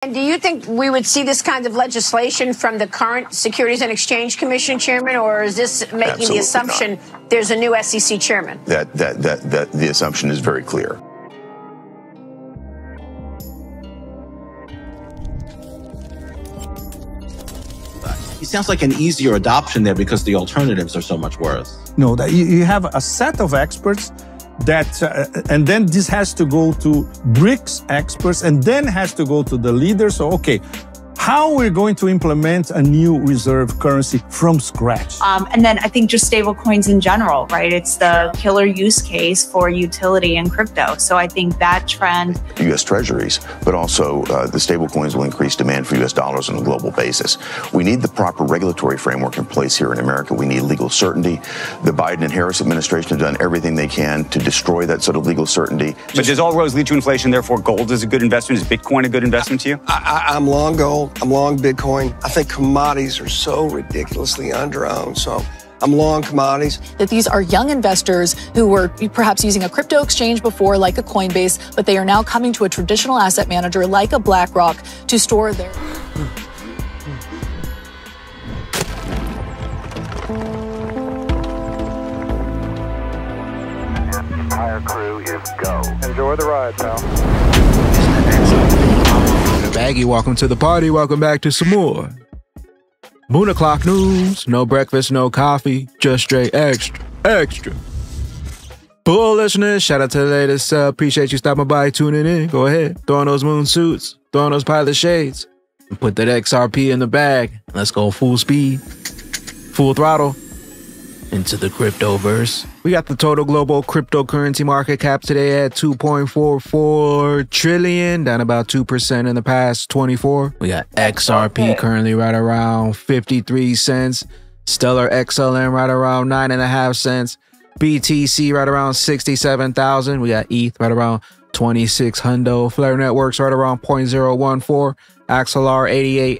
And do you think we would see this kind of legislation from the current Securities and Exchange Commission chairman, or is this making Absolutely the assumption there's a new SEC chairman? That the assumption is very clear. It sounds like an easier adoption there because the alternatives are so much worse. No, that you have a set of experts that, and then this has to go to BRICS experts, and then has to go to the leaders. So, okay, how we're going to implement a new reserve currency from scratch. And then I think just stable coins in general, right? It's the killer use case for utility in crypto. So I think that trend. U.S. Treasuries, but also the stable coins will increase demand for U.S. dollars on a global basis. We need the proper regulatory framework in place here in America. We need legal certainty. The Biden and Harris administration have done everything they can to destroy that sort of legal certainty. But does all roads lead to inflation? Therefore, gold is a good investment? Is Bitcoin a good investment to you? I'm long gold. I'm long Bitcoin. I think commodities are so ridiculously underowned. So I'm long commodities. That these are young investors who were perhaps using a crypto exchange before, like a Coinbase, but they are now coming to a traditional asset manager like a BlackRock to store their... Entire crew is go. Enjoy the ride, pal. Baggy, welcome to the party. Welcome back to some more Moon o'clock news. No breakfast, no coffee, just straight extra. Bull listeners, shout out to the latest. Appreciate you stopping by, tuning in. Go ahead, throw on those moon suits, throw on those pilot shades, and put that XRP in the bag. Let's go full speed, full throttle into the cryptoverse. We got the total global cryptocurrency market cap today at 2.44 trillion, down about 2% in the past 24. We got XRP currently right around 53 cents. Stellar XLM right around 9.5 cents. BTC right around 67,000. We got ETH right around 26 hundo. Flare Networks right around 0.014. Axelar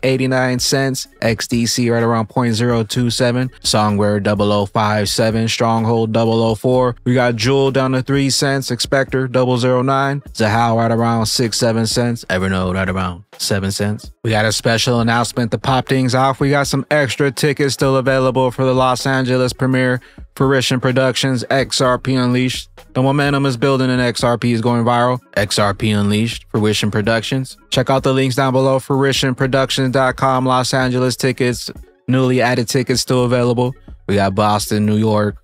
88.89 cents. XDC right around 0.027. Songware 0057. Stronghold 004. We got Jewel down to 3 cents. Expector 009. Zahao right around 6-7 cents. Evernote right around 7 cents. We got a special announcement to pop things off. We got some extra tickets still available for the Los Angeles premiere. Fruition Productions XRP Unleashed. The momentum is building and XRP is going viral. XRP Unleashed, Fruition Productions. Check out the links down below. FruitionProductions.com. Los Angeles tickets, newly added tickets still available. We got Boston, New York,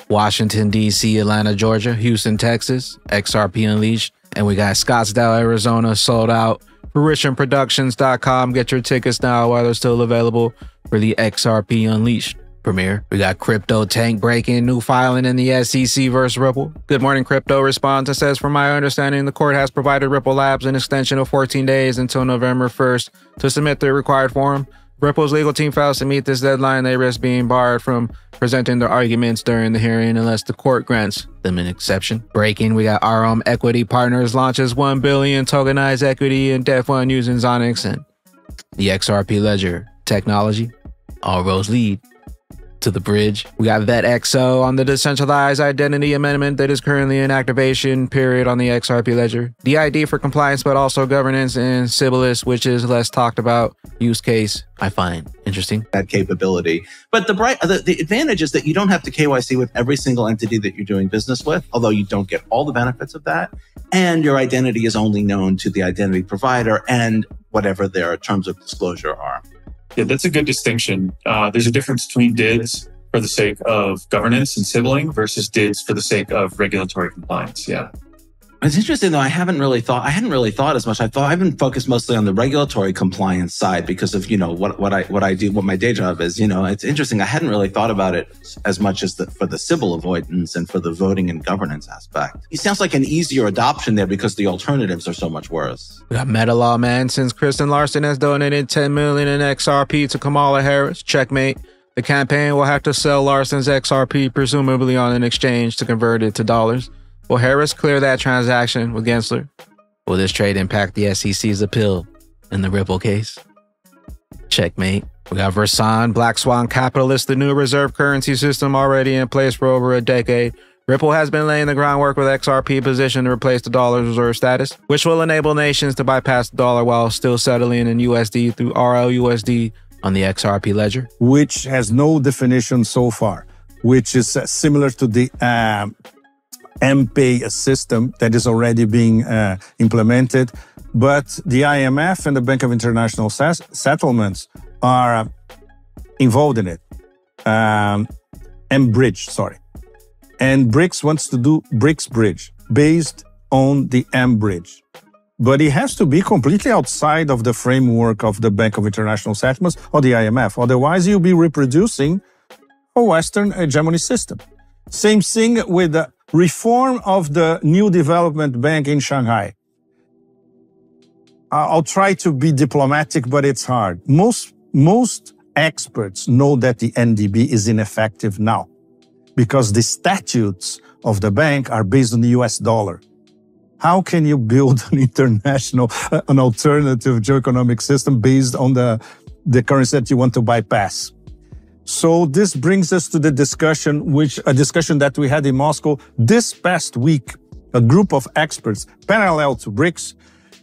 Washington, D.C., Atlanta, Georgia, Houston, Texas, XRP Unleashed. And we got Scottsdale, Arizona, sold out. FruitionProductions.com. Get your tickets now while they're still available for the XRP Unleashed premiere. We got Crypto Tank breaking new filing in the SEC versus Ripple. Good morning, Crypto responds. It says, from my understanding, the court has provided Ripple Labs an extension of 14 days until November 1st to submit the required form. Ripple's legal team fails to meet this deadline. They risk being barred from presenting their arguments during the hearing unless the court grants them an exception. Breaking, we got RM Equity Partners launches 1 billion tokenized equity in debt fund using Zonix and the XRP Ledger technology. All roads lead to the bridge. We got VetXO on the decentralized identity amendment that is currently in activation period on the XRP Ledger. DID for compliance, but also governance, and Sibylus, which is less talked about use case, I find interesting. That capability. But the advantage is that you don't have to KYC with every single entity that you're doing business with, although you don't get all the benefits of that. And your identity is only known to the identity provider and whatever their terms of disclosure are. Yeah, that's a good distinction. There's a difference between DIDs for the sake of governance and sibling versus DIDs for the sake of regulatory compliance. Yeah. It's interesting though. I hadn't really thought as much. I've been focused mostly on the regulatory compliance side because of, what I do, what my day job is. It's interesting. I hadn't really thought about it as much as for the Sybil avoidance and for the voting and governance aspect. It sounds like an easier adoption there because the alternatives are so much worse. We got Meta Law Man. Since Kristen Larson has donated $10 million in XRP to Kamala Harris, checkmate. The campaign will have to sell Larson's XRP, presumably on an exchange, to convert it to dollars. Will Harris clear that transaction with Gensler? Will this trade impact the SEC's appeal in the Ripple case? Checkmate. We got Versan, Black Swan Capitalist, the new reserve currency system already in place for over a decade. Ripple has been laying the groundwork with XRP position to replace the dollar's reserve status, which will enable nations to bypass the dollar while still settling in USD through RLUSD on the XRP ledger. Which has no definition so far, which is similar to the MPay system that is already being implemented. But the IMF and the Bank of International Settlements are involved in it. MBridge, sorry. And BRICS wants to do BRICS Bridge based on the MBridge. But it has to be completely outside of the framework of the Bank of International Settlements or the IMF. Otherwise, you'll be reproducing a Western hegemony system. Same thing with the reform of the New Development Bank in Shanghai. I'll try to be diplomatic, but it's hard. Most experts know that the NDB is ineffective now, because the statutes of the bank are based on the US dollar. How can you build an international, an alternative geoeconomic system based on the currency that you want to bypass? So this brings us to the discussion, a discussion that we had in Moscow this past week. A group of experts, parallel to BRICS,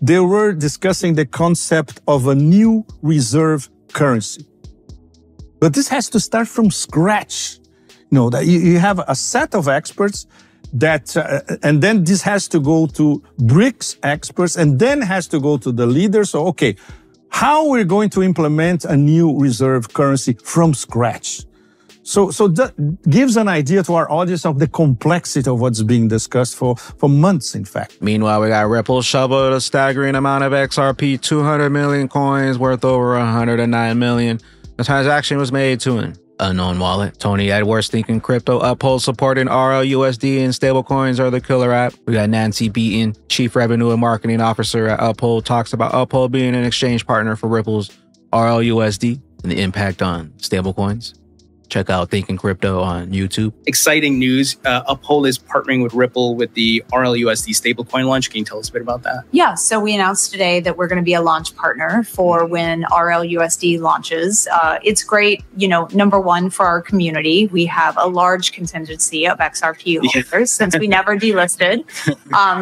they were discussing the concept of a new reserve currency. But this has to start from scratch. That you have a set of experts that, and then this has to go to BRICS experts, and then has to go to the leaders. So, okay, how we're going to implement a new reserve currency from scratch? So that gives an idea to our audience of the complexity of what's being discussed for months, in fact. Meanwhile, we got Ripple shoveled a staggering amount of XRP, 200 million coins worth over 109 million. The transaction was made to an unknown wallet. Tony Edwards thinking crypto Uphold supporting RLUSD and stablecoins are the killer app. We got Nancy Beaton, Chief Revenue and Marketing Officer at Uphold, talks about Uphold being an exchange partner for Ripple's RLUSD and the impact on stablecoins. Check out Thinking Crypto on YouTube. Exciting news. Uphold is partnering with Ripple with the RLUSD stablecoin launch. Can you tell us a bit about that? Yeah, so we announced today that we're going to be a launch partner for when RLUSD launches. It's great, number one, for our community. We have a large contingency of XRP holders since we never delisted.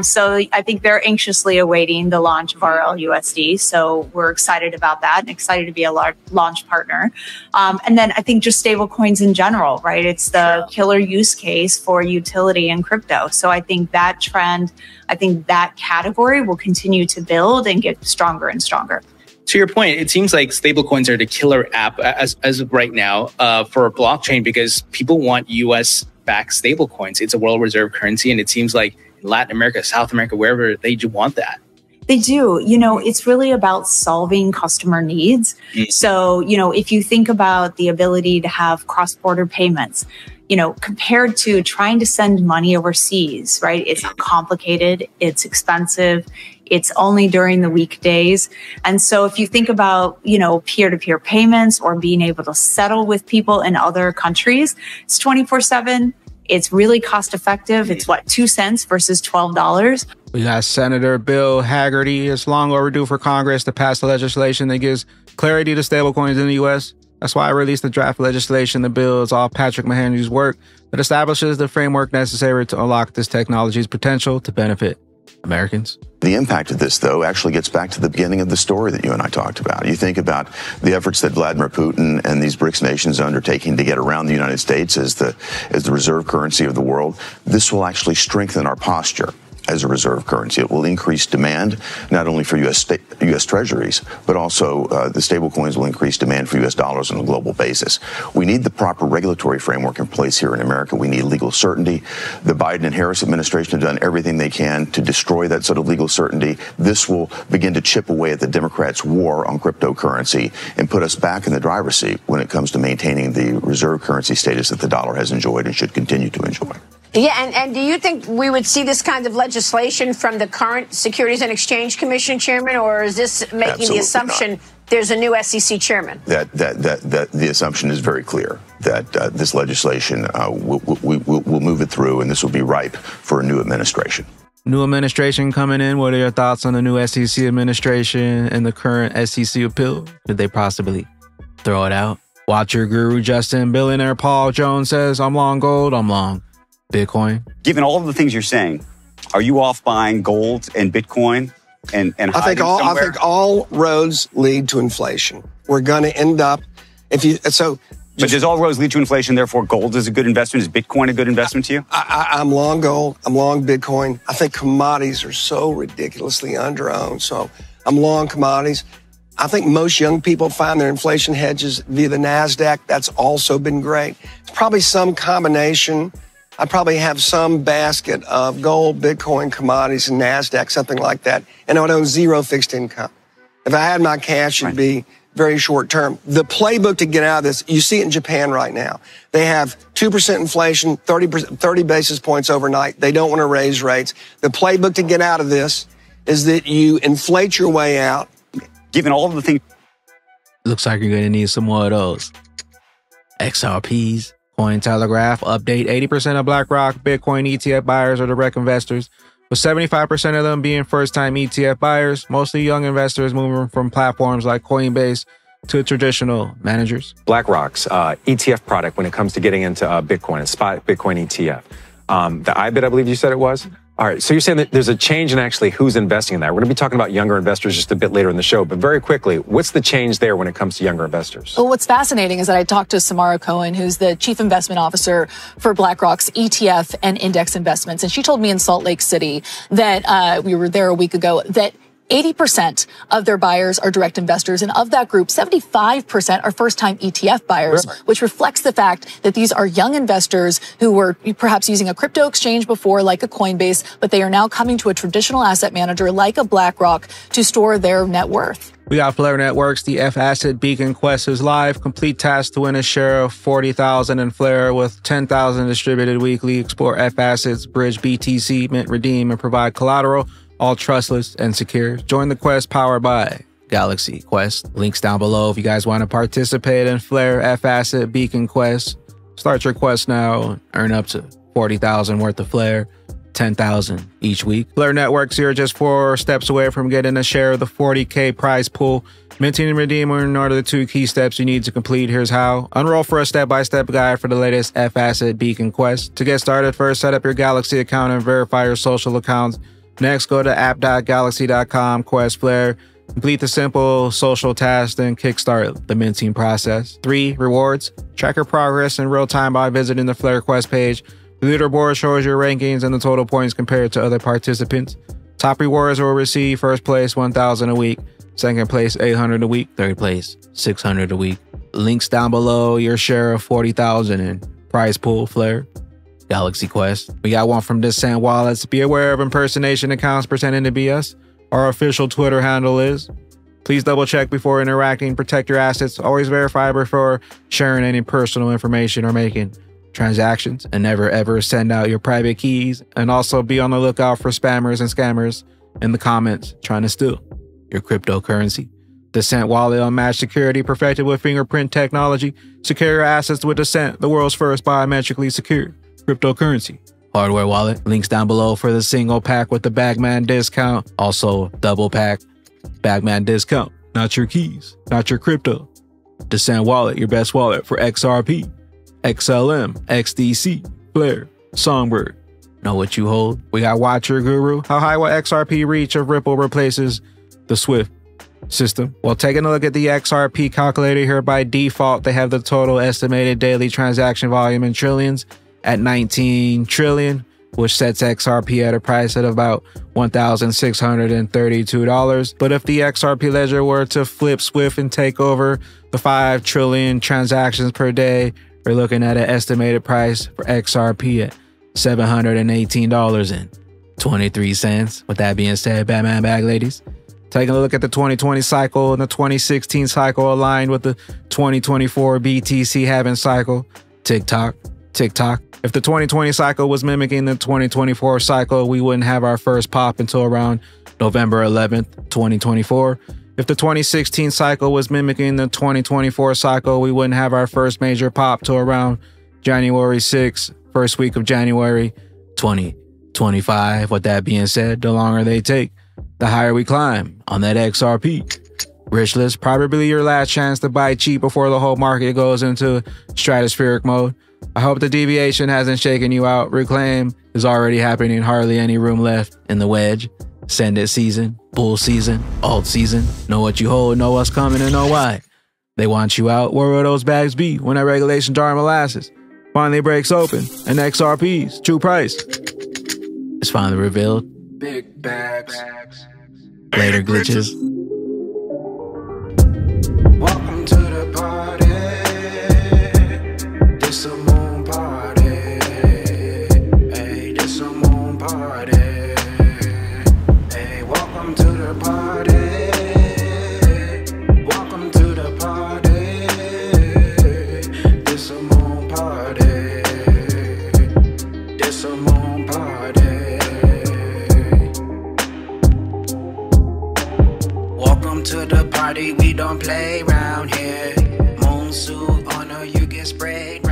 So I think they're anxiously awaiting the launch of RLUSD. So we're excited about that and excited to be a launch partner. And then I think just stablecoins in general, right? It's the killer use case for utility in crypto. So I think that trend, that category will continue to build and get stronger and stronger. To your point, it seems like stablecoins are the killer app as of right now for a blockchain because people want US-backed stablecoins. It's a world reserve currency, and it seems like in Latin America, South America, wherever, they do want that. They do. It's really about solving customer needs. So, if you think about the ability to have cross-border payments, compared to trying to send money overseas, right? It's complicated, it's expensive, it's only during the weekdays. And so if you think about, peer-to-peer payments or being able to settle with people in other countries, it's 24/7. It's really cost effective. It's 2 cents versus $12. We got Senator Bill Hagerty. It's long overdue for Congress to pass the legislation that gives clarity to stablecoins in the U.S. That's why I released the draft legislation. The bill is all Patrick Mahaney's work that establishes the framework necessary to unlock this technology's potential to benefit Americans. The impact of this, though, actually gets back to the beginning of the story that you and I talked about. You think about the efforts that Vladimir Putin and these BRICS nations are undertaking to get around the United States as the reserve currency of the world. This will actually strengthen our posture as a reserve currency. It will increase demand, not only for U.S. treasuries, but also the stable coins will increase demand for U.S. dollars on a global basis. We need the proper regulatory framework in place here in America. We need legal certainty. The Biden and Harris administration have done everything they can to destroy that sort of legal certainty. This will begin to chip away at the Democrats' war on cryptocurrency and put us back in the driver's seat when it comes to maintaining the reserve currency status that the dollar has enjoyed and should continue to enjoy. Yeah, and do you think we would see this kind of legislation from the current Securities and Exchange Commission chairman, or is this making Absolutely the assumption not. There's a new SEC chairman? That the assumption is very clear that this legislation will move it through, and this will be ripe for a new administration. New administration coming in. What are your thoughts on the new SEC administration and the current SEC appeal? Could they possibly throw it out? Watch your guru, Justin. Billionaire Paul Jones says, I'm long gold, I'm long Bitcoin. Given all of the things you're saying, are you off buying gold and Bitcoin and I think all roads lead to inflation. We're going to end up but does all roads lead to inflation? Therefore, gold is a good investment. Is Bitcoin a good investment to you? I'm long gold. I'm long Bitcoin. I think commodities are so ridiculously underowned. So I'm long commodities. I think most young people find their inflation hedges via the NASDAQ. That's also been great. It's probably some combination. I'd probably have some basket of gold, Bitcoin, commodities, and NASDAQ, something like that. And I would own zero fixed income. If I had my cash, it'd be very short term. The playbook to get out of this, you see it in Japan right now. They have 2% inflation, 30 basis points overnight. They don't want to raise rates. The playbook to get out of this is that you inflate your way out. Given all of the things. Looks like you're going to need some more of those. XRPs, Cointelegraph, update 80% of BlackRock Bitcoin ETF buyers are direct investors, with 75% of them being first-time ETF buyers, mostly young investors moving from platforms like Coinbase to traditional managers. BlackRock's ETF product when it comes to getting into Bitcoin, a spot Bitcoin ETF. The IBIT, I believe you said it was. All right, so you're saying that there's a change in actually who's investing in that. We're going to be talking about younger investors just a bit later in the show, but very quickly, what's the change there when it comes to younger investors? Well, what's fascinating is that I talked to Samara Cohen, who's the chief investment officer for BlackRock's ETF and index investments, and she told me in Salt Lake City that we were there a week ago that 80% of their buyers are direct investors. And of that group, 75% are first-time ETF buyers, which reflects the fact that these are young investors who were perhaps using a crypto exchange before, like a Coinbase, but they are now coming to a traditional asset manager like a BlackRock to store their net worth. We got Flare Networks. The F-Asset Beacon Quest is live. Complete task to win a share of 40,000 in Flare with 10,000 distributed weekly. Explore F-Assets, bridge BTC, mint, redeem, and provide collateral. All trustless and secure. Join the quest powered by Galxe Quest. Links down below if you guys want to participate in Flare F-Asset Beacon Quest. Start your quest now. Earn up to 40,000 worth of Flare. 10,000 each week. Flare Networks here just 4 steps away from getting a share of the 40K prize pool. Minting and redeeming are the 2 key steps you need to complete. Here's how. Unroll for a step-by-step guide for the latest F-Asset Beacon Quest. To get started, first set up your Galxe account and verify your social accounts. Next, go to app.galxe.com, quest Flare. Complete the simple social task, then kickstart the minting process. 3 rewards. Track your progress in real time by visiting the Flare Quest page. The leaderboard shows your rankings and the total points compared to other participants. Top rewards will receive first place 1,000 a week, second place 800 a week, third place 600 a week. Links down below. Your share of 40,000 in prize pool Flare. Galxe Quest. We got one from Descent Wallets. Be aware of impersonation accounts pretending to be us. Our official Twitter handle is. Please double check before interacting. Protect your assets. Always verify before sharing any personal information or making transactions. And never ever send out your private keys. And also be on the lookout for spammers and scammers in the comments trying to steal your cryptocurrency. Descent Wallet unmatched security perfected with fingerprint technology. Secure your assets with Descent, the world's first biometrically secure cryptocurrency hardware wallet. Links down below for the single pack with the Bagman discount. Also double pack Bagman discount. Not your keys, not your crypto. Descent Wallet, your best wallet for XRP, XLM, XDC, Flare, Songbird. Know what you hold? We got Watch Your Guru. How high will XRP reach if Ripple replaces the SWIFT system? Well, taking a look at the XRP calculator here, by default, they have the total estimated daily transaction volume in trillions at 19 trillion, which sets XRP at a price at about $1,632. But if the XRP ledger were to flip SWIFT and take over the 5 trillion transactions per day, we're looking at an estimated price for XRP at $718.23. With that being said, Batman Bag ladies, taking a look at the 2020 cycle and the 2016 cycle aligned with the 2024 BTC halving cycle. Tick tock. If the 2020 cycle was mimicking the 2024 cycle, we wouldn't have our first pop until around November 11th, 2024. If the 2016 cycle was mimicking the 2024 cycle, we wouldn't have our first major pop till around January 6th, first week of January 2025. With that being said, the longer they take, the higher we climb on that XRP. Rich list, probably your last chance to buy cheap before the whole market goes into stratospheric mode. I hope the deviation hasn't shaken you out. Reclaim is already happening. Hardly any room left in the wedge. Send it season, bull season, alt season. Know what you hold, know what's coming, and know why. They want you out. Where will those bags be when that regulation jar molasses finally breaks open and XRP's true price is finally revealed? Big bags. Later glitches. Welcome to the party. This a moon party. Hey, this a moon party. Hey, welcome to the party. Welcome to the party. This a moon party. This a moon party. Welcome to the party, we don't play around here. Moon suit on her, you get sprayed.